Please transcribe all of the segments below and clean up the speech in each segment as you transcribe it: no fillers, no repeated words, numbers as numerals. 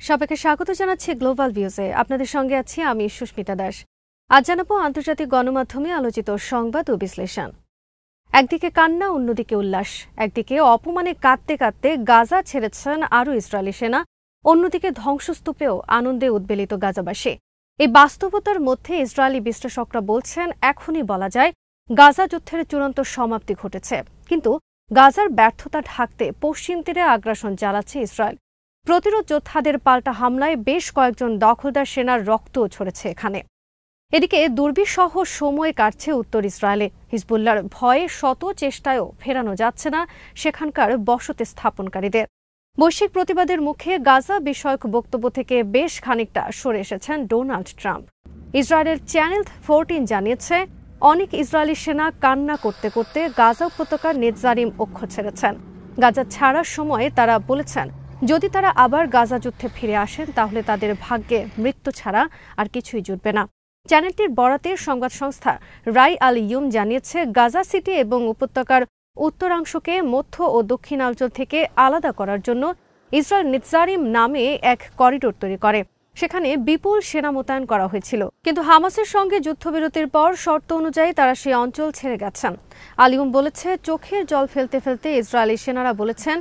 সবাইকে স্বাগত জানাচ্ছি গ্লোবাল ভিউজে। আপনাদের সঙ্গে আছি আমি সুস্মিতা দাস। আজ জানাবো আন্তর্জাতিক গণমাধ্যমে আলোচিত সংবাদ ও বিশ্লেষণ। একদিকে কান্না, অন্যদিকে উল্লাস। একদিকে অপমানে কাঁদতে কাঁদতে গাজা ছেড়েছেন আরও ইসরায়েলি সেনা, অন্যদিকে ধ্বংসস্তূপেও আনন্দে উদ্বেলিত গাজাবাসী। এই বাস্তবতার মধ্যে ইসরায়েলি বিশ্লেষকরা বলছেন, এখনই বলা যায় গাজা যুদ্ধের চূড়ান্ত সমাপ্তি ঘটেছে। কিন্তু গাজার ব্যর্থতা ঢাকতে পশ্চিম তীরে আগ্রাসন চালাচ্ছে ইসরায়েল। প্রতিরোধ যোদ্ধাদের পাল্টা হামলায় বেশ কয়েকজন দখলদার সেনার রক্তও ঝরেছে এখানে। এদিকে দুর্বিষহ সময় কাটছে উত্তর ইসরায়েলে। হিজবুল্লাহর ভয়ে শত চেষ্টায়ও ফেরানো যাচ্ছে না সেখানকার বসতি স্থাপনকারীদের। বৈশ্বিক প্রতিবাদের মুখে গাজা বিষয়ক বক্তব্য থেকে বেশ খানিকটা সরে এসেছেন ডোনাল্ড ট্রাম্প। ইসরায়েলের চ্যানেল 14 জানিয়েছে, অনেক ইসরায়েলি সেনা কান্না করতে করতে গাজা উপত্যকার নেতজারিম অক্ষ ছেড়েছেন। গাজা ছাড়ার সময় তারা বলেছেন, যদি তারা আবার গাজা যুদ্ধে ফিরে আসেন তাহলে তাদের ভাগ্যে মৃত্যু ছাড়া আর কিছুই জুটবে না। চ্যানেলটির বরাতে সংবাদ সংস্থা রাই আল ইয়ুম জানিয়েছে, গাজা সিটি এবং উপত্যকার উত্তরাংশকে মধ্য ও দক্ষিণাঞ্চল থেকে আলাদা করার জন্য ইসরায়েল নেতজারিম নামে এক করিডোর তৈরি করে। সেখানে বিপুল সেনা মোতায়েন করা হয়েছিল, কিন্তু হামাসের সঙ্গে যুদ্ধবিরতির পর শর্ত অনুযায়ী তারা সেই অঞ্চল ছেড়ে গেছেন। আলিউম বলেছে, চোখের জল ফেলতে ফেলতে ইসরায়েলি সেনারা বলেছেন,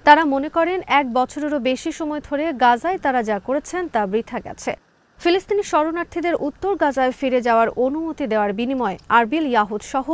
তারা মনে করেন 1 বছরেরও বেশি সময় ধরে গাজায় তারা যা করেছেন তা বৃথা গেছে। ফিলিস্তিনি শরণার্থীদের উত্তর গাজায় ফিরে যাওয়ার অনুমতি দেওয়ার বিনিময়ে আরবিল ইয়াহুদ সহ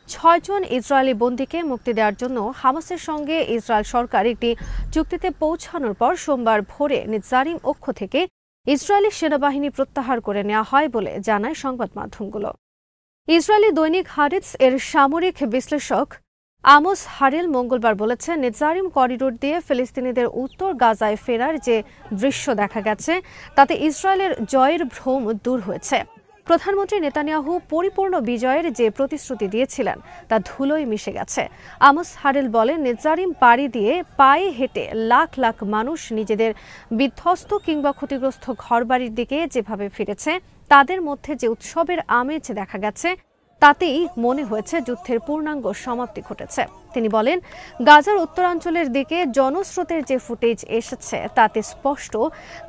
6 জন ইসরায়েলি বন্দীকে মুক্তি দেওয়ার জন্য হামাসের সঙ্গে ইসরায়েল সরকার একটি চুক্তিতে পৌঁছানোর পর সোমবার ভোরে নেতজারিম অক্ষ থেকে ইসরায়েলি সেনাবাহিনী প্রত্যাহার করে নেওয়া হয় বলে জানায় সংবাদ মাধ্যমগুলো। ইসরায়েলি দৈনিক হারেটস এর সামরিক বিশ্লেষক আমোস হারেল মঙ্গলবার বলেছেন, নেতজারিম করিডোর দিয়ে ফিলিস্তিনিদের উত্তর গাজায় ফেরার যে দৃশ্য দেখা গেছে তাতে ইসরায়েলের জয়ের ভ্রম দূর হয়েছে। প্রধানমন্ত্রী নেতানিয়াহু পরিপূর্ণ বিজয়ের যে প্রতিশ্রুতি দিয়েছিলেন তা ধুলোয় মিশে গেছে। আমোস হারেল বলেন, নেতজারিম পাড়ি দিয়ে পায়ে হেঁটে লাখ লাখ মানুষ নিজেদের বিধ্বস্ত কিংবা ক্ষতিগ্রস্ত ঘরবাড়ির দিকে যেভাবে ফিরেছে, তাদের মধ্যে যে উৎসবের আমেজ দেখা গেছে তাতেই মনে হয়েছে যুদ্ধের পূর্ণাঙ্গ সমাপ্তি ঘটেছে। তিনি বলেন, গাজার উত্তরাঞ্চলের দিকে জনস্রোতের যে ফুটেজ এসেছে তাতে স্পষ্ট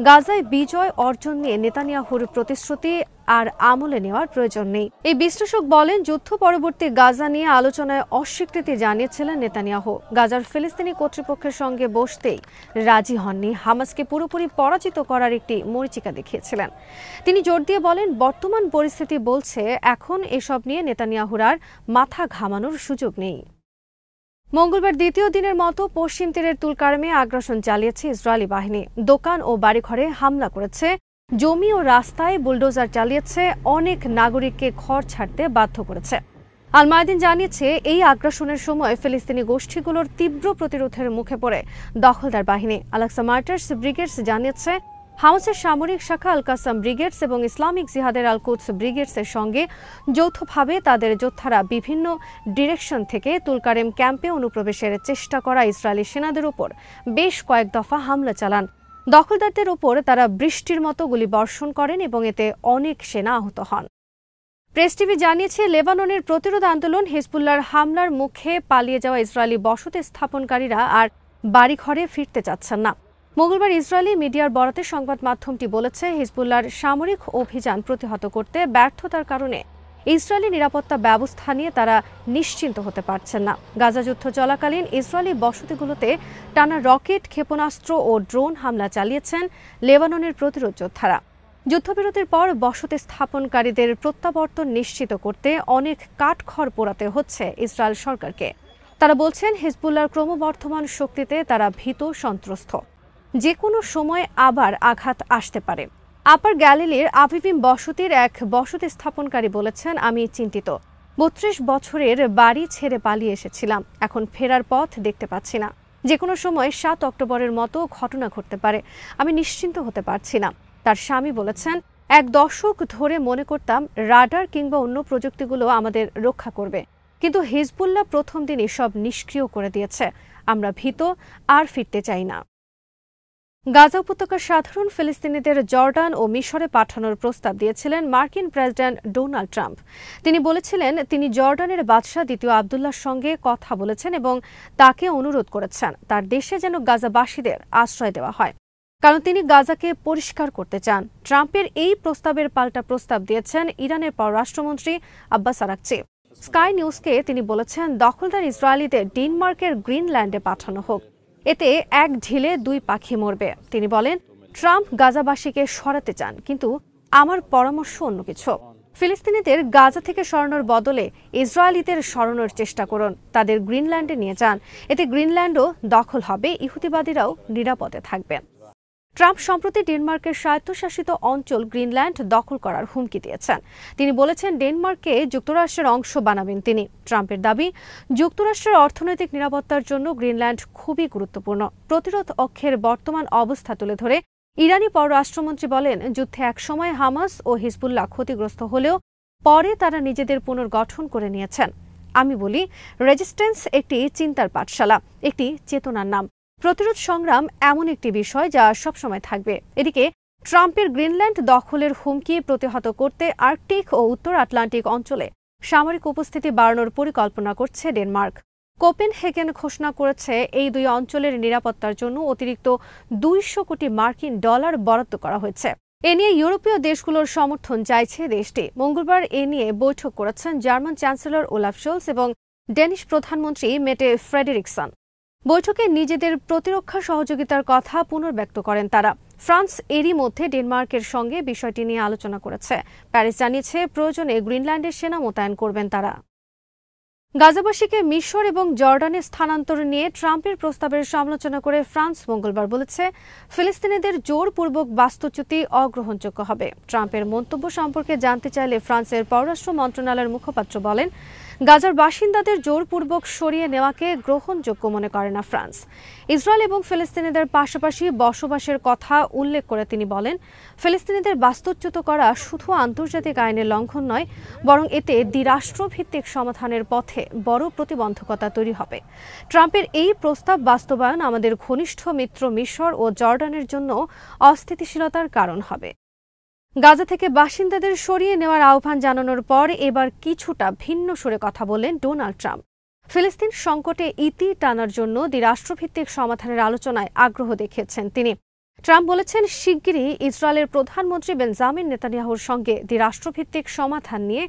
গাজায় বিজয় অর্জন নিয়ে নেতানিয়াহুর প্রতিশ্রুতি আর আমলে নেওয়ার প্রয়োজন নেই। এই বিশ্লেষক বলেন, যুদ্ধ পরবর্তী গাজা নিয়ে আলোচনায় অস্বীকৃতি জানিয়েছিলেন নেতানিয়াহু। গাজার ফিলিস্তিনি কর্তৃপক্ষের সঙ্গে বসতেই রাজি হননি, হামাসকে পুরোপুরি পরাজিত করার একটি মরীচিকা দেখিয়েছিলেন। তিনি জোর দিয়ে বলেন, বর্তমান পরিস্থিতি বলছে এখন এসব নিয়ে নেতানিয়াহুর আর মাথা ঘামানোর সুযোগ নেই। মঙ্গলবার দ্বিতীয় দিনের মতো পশ্চিম তীরের তুলকারমে আগ্রাসন চালিয়েছে ইসরায়েলি বাহিনী। দোকান ও বাড়িঘরে হামলা করেছে, জমি ও রাস্তায় বুলডোজার চালিয়েছে, অনেক নাগরিককে ঘর ছাড়তে বাধ্য করেছে। আল মায়াদিন জানিয়েছে, এই আগ্রাসনের সময় ফিলিস্তিনি গোষ্ঠীগুলোর তীব্র প্রতিরোধের মুখে পড়ে দখলদার বাহিনী। আল-আকসা মার্টার্স ব্রিগেডস জানিয়েছে, হামাসের সামরিক শাখা আল কাসাম ব্রিগেডস এবং ইসলামিক জিহাদের আল কুদস ব্রিগেডসের সঙ্গে যৌথভাবে তাদের যোদ্ধারা বিভিন্ন ডিরেকশন থেকে তুলকারেম ক্যাম্পে অনুপ্রবেশের চেষ্টা করা ইসরায়েলি সেনাদের উপর বেশ কয়েক দফা হামলা চালান। দখলদারদের উপর তারা বৃষ্টির মতো গুলি বর্ষণ করেন এবং এতে অনেক সেনা আহত হন। প্রেস টিভি জানিয়েছে, লেবাননের প্রতিরোধ আন্দোলন হিজবুল্লাহর হামলার মুখে পালিয়ে যাওয়া ইসরায়েলি বসতি স্থাপনকারীরা আর বাড়িঘরে ফিরতে চাচ্ছেন না। মঙ্গলবার ইসরায়েলি মিডিয়ার বরাতে সংবাদ মাধ্যমটি বলেছে, হিজবুল্লাহর সামরিক অভিযান প্রতিহত করতে ব্যর্থতার কারণে ইসরায়েলি নিরাপত্তা ব্যবস্থা নিয়ে তারা নিশ্চিন্ত হতে পারছেন না। গাজা যুদ্ধ চলাকালীন ইসরায়েলি বসতিগুলোতে টানা রকেট, ক্ষেপণাস্ত্র ও ড্রোন হামলা চালিয়েছেন লেবাননের প্রতিরোধ যোদ্ধারা। যুদ্ধবিরতির পর বসতি স্থাপনকারীদের প্রত্যাবর্তন নিশ্চিত করতে অনেক কাঠখড় পোড়াতে হচ্ছে ইসরায়েল সরকারকে। তারা বলছেন, হিজবুল্লাহর ক্রমবর্ধমান শক্তিতে তারা ভীত সন্ত্রস্ত, যে কোনো সময় আবার আঘাত আসতে পারে। আপার গ্যালিলির আভিভিম বসতির এক বসতি স্থাপনকারী বলেছেন, আমি চিন্তিত। 32 বছরের বাড়ি ছেড়ে পালিয়ে এসেছিলাম, এখন ফেরার পথ দেখতে পাচ্ছি না। যে কোনো সময় 7 অক্টোবরের মতো ঘটনা ঘটতে পারে, আমি নিশ্চিন্ত হতে পারছি না। তার স্বামী বলেছেন, 1 দশক ধরে মনে করতাম রাডার কিংবা অন্য প্রযুক্তিগুলো আমাদের রক্ষা করবে, কিন্তু হিজবুল্লাহ প্রথম দিনই সব নিষ্ক্রিয় করে দিয়েছে। আমরা ভীত, আর ফিরতে চাই না। গাজা উপত্যকার সাধারণ ফিলিস্তিনিদের জর্ডান ও মিশরে পাঠানোর প্রস্তাব দিয়েছিলেন মার্কিন প্রেসিডেন্ট ডোনাল্ড ট্রাম্প। তিনি বলেছিলেন, তিনি জর্ডানের বাদশাহ দ্বিতীয় আবদুল্লাহর সঙ্গে কথা বলেছেন এবং তাকে অনুরোধ করেছেন তার দেশে যেন গাজাবাসীদের আশ্রয় দেওয়া হয়। কারণ তিনি গাজাকে পরিষ্কার করতে চান। ট্রাম্পের এই প্রস্তাবের পাল্টা প্রস্তাব দিয়েছেন ইরানের পররাষ্ট্রমন্ত্রী আব্বাস আরাকচি। স্কাই নিউজকে তিনি বলেছেন, দখলদার ইসরায়েলিদের ডেনমার্কের গ্রিনল্যান্ডে পাঠানো হোক, এতে এক ঢিলে দুই পাখি মরবে। তিনি বলেন, ট্রাম্প গাজাবাসীকে সরাতে চান, কিন্তু আমার পরামর্শ অন্য কিছু। ফিলিস্তিনিদের গাজা থেকে সরানোর বদলে ইসরায়েলিদের সরানোর চেষ্টা করুন, তাদের গ্রিনল্যান্ডে নিয়ে যান, এতে গ্রিনল্যান্ডও দখল হবে, ইহুদিবাদীরাও নিরাপদে থাকবেন। ট্রাম্প সম্প্রতি ডেনমার্কের স্বায়ত্তশাসিত অঞ্চল গ্রিনল্যান্ড দখল করার হুমকি দিয়েছেন। তিনি বলেছেন, ডেনমার্ককে যুক্তরাষ্ট্রের অংশ বানাবেন তিনি। ট্রাম্পের দাবি, যুক্তরাষ্ট্রের অর্থনৈতিক নিরাপত্তার জন্য গ্রিনল্যান্ড খুবই গুরুত্বপূর্ণ। প্রতিরোধ অক্ষের বর্তমান অবস্থা তুলে ধরে ইরানি পররাষ্ট্রমন্ত্রী বলেন, যুদ্ধে একসময় হামাস ও হিজবুল্লাহ ক্ষতিগ্রস্ত হলেও পরে তারা নিজেদের পুনর্গঠন করে নিয়েছেন। আমি বলি, রেজিস্ট্যান্স একটি চিন্তার পাঠশালা, একটি চেতনার নাম। প্রতিরোধ সংগ্রাম এমন একটি বিষয় যা সবসময় থাকবে। এদিকে ট্রাম্পের গ্রিনল্যান্ড দখলের হুমকি প্রতিহত করতে আর্কটিক ও উত্তর আটলান্টিক অঞ্চলে সামরিক উপস্থিতি বাড়ানোর পরিকল্পনা করছে ডেনমার্ক। কোপেনহেগেন ঘোষণা করেছে, এই দুই অঞ্চলের নিরাপত্তার জন্য অতিরিক্ত 200 কোটি মার্কিন ডলার বরাদ্দ করা হয়েছে। এ নিয়ে ইউরোপীয় দেশগুলোর সমর্থন চাইছে দেশটি। মঙ্গলবার এ নিয়ে বৈঠক করেছেন জার্মান চ্যান্সেলর ওলাফ শোলস এবং ডেনিশ প্রধানমন্ত্রী মেটে ফ্রেডেরিকসন। বৈঠকে নিজেদের প্রতিরক্ষা সহযোগিতার কথা পুনর্ব্যক্ত করেন তারা। ফ্রান্স এরই মধ্যে ডেনমার্কের সঙ্গে বিষয়টি নিয়ে আলোচনা করেছে। প্যারিস জানিয়েছে, প্রয়োজনে গ্রিনল্যান্ডে সেনা মোতায়েন করবেন তারা। গাজাবাসীকে মিশর এবং জর্ডানে স্থানান্তর নিয়ে ট্রাম্পের প্রস্তাবের সমালোচনা করে ফ্রান্স মঙ্গলবার বলেছে, ফিলিস্তিনিদের জোরপূর্বক বাস্তুচ্যুতি অগ্রহণযোগ্য হবে। ট্রাম্পের মন্তব্য সম্পর্কে জানতে চাইলে ফ্রান্সের পররাষ্ট্র মন্ত্রণালয়ের মুখপাত্র বলেন, গাজার বাসিন্দাদের জোরপূর্বক সরিয়ে নেওয়াকে গ্রহণযোগ্য মনে করে না ফ্রান্স। ইসরায়েল এবং ফিলিস্তিনিদের পাশাপাশি বসবাসের কথা উল্লেখ করে তিনি বলেন, ফিলিস্তিনিদের বাস্তুচ্যুত করা শুধু আন্তর্জাতিক আইনের লঙ্ঘন নয়, বরং এতে দ্বিরাষ্ট্রভিত্তিক সমাধানের পথে বড় প্রতিবন্ধকতা তৈরি হবে। ট্রাম্পের এই প্রস্তাব বাস্তবায়ন আমাদের ঘনিষ্ঠ মিত্র মিশর ও জর্ডানের জন্য অস্থিতিশীলতার কারণ হবে। গাজা থেকে বাসিন্দাদের সরিয়ে নেওয়ার আহ্বান জানানোর পর এবার কিছুটা ভিন্ন সুরে কথা বললেন ডোনাল্ড ট্রাম্প। ফিলিস্তিন সংকটে ইতি টানার জন্য দ্বিরাষ্ট্রভিত্তিক সমাধানের আলোচনায় আগ্রহ দেখিয়েছেন তিনি। ট্রাম্প বলেছেন, শিগগিরই ইসরায়েলের প্রধানমন্ত্রী বেঞ্জামিন নেতানিয়াহুর সঙ্গে দ্বিরাষ্ট্রভিত্তিক সমাধান নিয়ে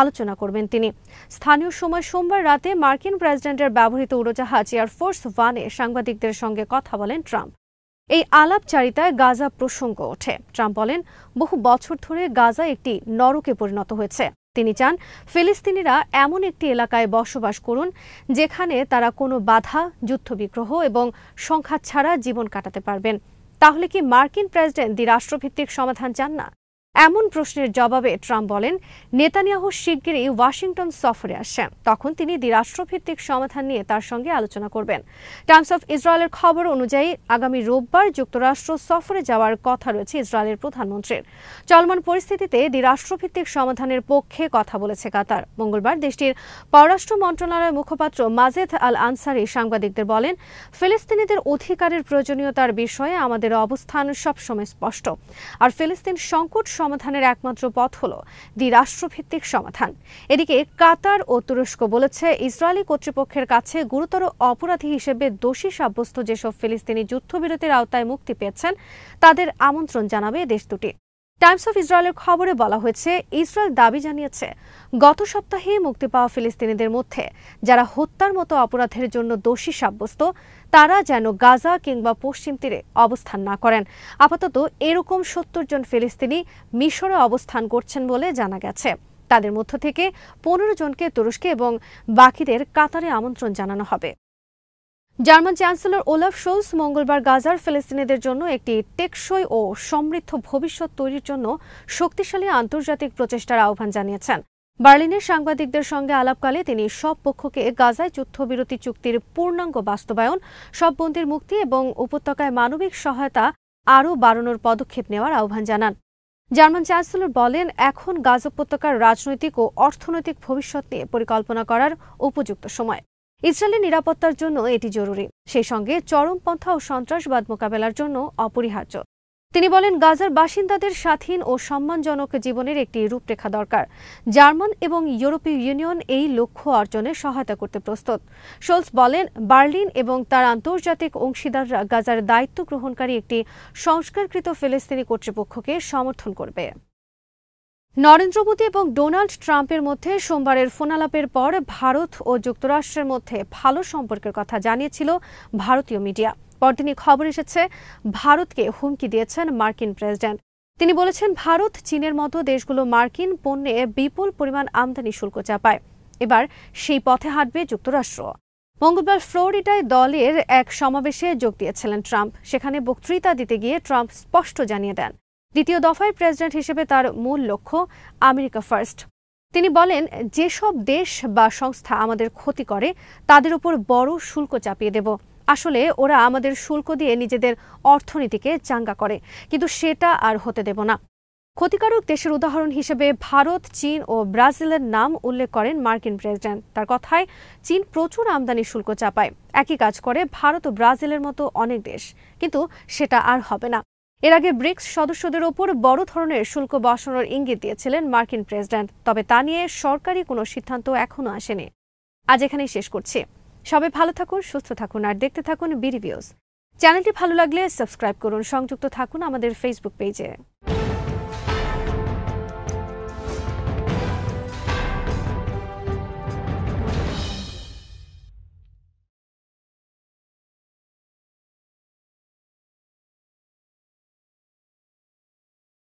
আলোচনা করবেন তিনি। স্থানীয় সময় সোমবার রাতে মার্কিন প্রেসিডেন্টের ব্যবহৃত উড়োজাহাজ এয়ারফোর্স ওয়ানে সাংবাদিকদের সঙ্গে কথা বলেন ট্রাম্প। এই আলাপচারিতায় গাজা প্রসঙ্গ ওঠে। ট্রাম্প বলেন, বহু বছর ধরে গাজা একটি নরকে পরিণত হয়েছে। তিনি চান ফিলিস্তিনিরা এমন একটি এলাকায় বসবাস করুন যেখানে তারা কোনো বাধা, যুদ্ধবিগ্রহ এবং সংঘাত ছাড়া জীবন কাটাতে পারবেন। তাহলে কি মার্কিন প্রেসিডেন্ট দ্বিরাষ্ট্রভিত্তিক সমাধান চান না? এমন প্রশ্নের জবাবে ট্রাম্প বলেন, নেতানিয়াহু শিগগিরই ওয়াশিংটন সফরে আসছেন, তখন তিনি দ্বিরাষ্ট্রভিত্তিক সমাধান নিয়ে তার সঙ্গে আলোচনা করবেন। টাইমস অফ ইসরায়েলের খবর অনুযায়ী আগামী রোববার যুক্তরাষ্ট্র সফরে যাওয়ার কথা রয়েছে ইসরায়েলের প্রধানমন্ত্রীর। চলমান পরিস্থিতিতে দ্বিরাষ্ট্রভিত্তিক সমাধানের পক্ষে কথা বলেছে কাতার। মঙ্গলবার দেশটির পররাষ্ট্র মন্ত্রণালয়ের মুখপাত্র মাজেদ আল আনসারি সাংবাদিকদের বলেন, ফিলিস্তিনিদের অধিকারের প্রয়োজনীয়তার বিষয়ে আমাদের অবস্থান সবসময় স্পষ্ট, আর ফিলিস্তিন সংকট সমাধানের একমাত্র পথ হল দ্বিরাষ্ট্রভিত্তিক সমাধান। এদিকে কাতার ও তুরস্ক বলেছে, ইসরায়েলি কর্তৃপক্ষের কাছে গুরুতর অপরাধী হিসেবে দোষী সাব্যস্ত যেসব ফিলিস্তিনি যুদ্ধবিরতির আওতায় মুক্তি পেয়েছেন তাদের আমন্ত্রণ জানাবে দেশ দুটি। টাইমস অফ ইসরায়েলের খবরে বলা হয়েছে, ইসরায়েল দাবি জানিয়েছে, গত সপ্তাহে মুক্তি পাওয়া ফিলিস্তিনিদের মধ্যে যারা হত্যার মতো অপরাধের জন্য দোষী সাব্যস্ত তারা যেন গাজা কিংবা পশ্চিম তীরে অবস্থান না করেন। আপাতত এরকম 70 জন ফিলিস্তিনি মিশরে অবস্থান করছেন বলে জানা গেছে। তাদের মধ্য থেকে 15 জনকে তুরস্কে এবং বাকিদের কাতারে আমন্ত্রণ জানানো হবে। জার্মান চ্যান্সেলর ওলাফ শোলস মঙ্গলবার গাজার ফিলিস্তিনিদের জন্য একটি টেকসই ও সমৃদ্ধ ভবিষ্যৎ তৈরির জন্য শক্তিশালী আন্তর্জাতিক প্রচেষ্টার আহ্বান জানিয়েছেন। বার্লিনের সাংবাদিকদের সঙ্গে আলাপকালে তিনি সব পক্ষকে গাজায় যুদ্ধবিরতি চুক্তির পূর্ণাঙ্গ বাস্তবায়ন, সব বন্দীর মুক্তি এবং উপত্যকায় মানবিক সহায়তা আরও বাড়ানোর পদক্ষেপ নেওয়ার আহ্বান জানান। জার্মান চ্যান্সেলর বলেন, এখন গাজা উপত্যকার রাজনৈতিক ও অর্থনৈতিক ভবিষ্যৎ নিয়ে পরিকল্পনা করার উপযুক্ত সময়। ইসরায়েলের নিরাপত্তার জন্য এটি জরুরি, সেই সঙ্গে চরমপন্থা ও সন্ত্রাসবাদ মোকাবেলার জন্য অপরিহার্য। তিনি বলেন, গাজার বাসিন্দাদের স্বাধীন ও সম্মানজনক জীবনের একটি রূপরেখা দরকার। জার্মান এবং ইউরোপীয় ইউনিয়ন এই লক্ষ্য অর্জনে সহায়তা করতে প্রস্তুত। শোলস বলেন, বার্লিন এবং তার আন্তর্জাতিক অংশীদাররা গাজার দায়িত্ব গ্রহণকারী একটি সংস্কারকৃত ফিলিস্তিনি কর্তৃপক্ষকে সমর্থন করবে। নরেন্দ্র মোদী এবং ডোনাল্ড ট্রাম্পের মধ্যে সোমবারের ফোনালাপের পর ভারত ও যুক্তরাষ্ট্রের মধ্যে ভালো সম্পর্কের কথা জানিয়েছিল ভারতীয় মিডিয়া। পরদিনই খবর এসেছে, ভারতকে হুমকি দিয়েছেন মার্কিন প্রেসিডেন্ট। তিনি বলেছেন, ভারত চীনের মতো দেশগুলো মার্কিন পণ্যে বিপুল পরিমাণ আমদানি শুল্ক চাপায়। এবার সেই পথে হাঁটবে যুক্তরাষ্ট্র। মঙ্গলবার ফ্লোরিডায় দলের এক সমাবেশে যোগ দিয়েছিলেন ট্রাম্প। সেখানে বক্তৃতা দিতে গিয়ে ট্রাম্প স্পষ্ট জানিয়ে দেন, দ্বিতীয় দফায় প্রেসিডেন্ট হিসেবে তার মূল লক্ষ্য আমেরিকা ফার্স্ট। তিনি বলেন, যেসব দেশ বা সংস্থা আমাদের ক্ষতি করে তাদের উপর বড় শুল্ক চাপিয়ে দেব। আসলে ওরা আমাদের শুল্ক দিয়ে নিজেদের অর্থনীতিকে চাঙ্গা করে, কিন্তু সেটা আর হতে দেব না। ক্ষতিকারক দেশের উদাহরণ হিসেবে ভারত, চীন ও ব্রাজিলের নাম উল্লেখ করেন মার্কিন প্রেসিডেন্ট। তার কথায়, চীন প্রচুর আমদানি শুল্ক চাপায়। একই কাজ করে ভারত ও ব্রাজিলের মতো অনেক দেশ, কিন্তু সেটা আর হবে না। এর আগে ব্রিক্স সদস্যদের ওপর বড় ধরনের শুল্ক বসানোর ইঙ্গিত দিয়েছিলেন মার্কিন প্রেসিডেন্ট, তবে তা নিয়ে সরকারি কোনো সিদ্ধান্ত এখনো আসেনি। আজ এখানেই শেষ করছি। সবাই ভালো থাকুন, সুস্থ থাকুন আর দেখতে থাকুন বিডি ভিউজ। চ্যানেলটি ভালো লাগলে সাবস্ক্রাইব করুন, সংযুক্ত থাকুন আমাদের ফেসবুক পেজে।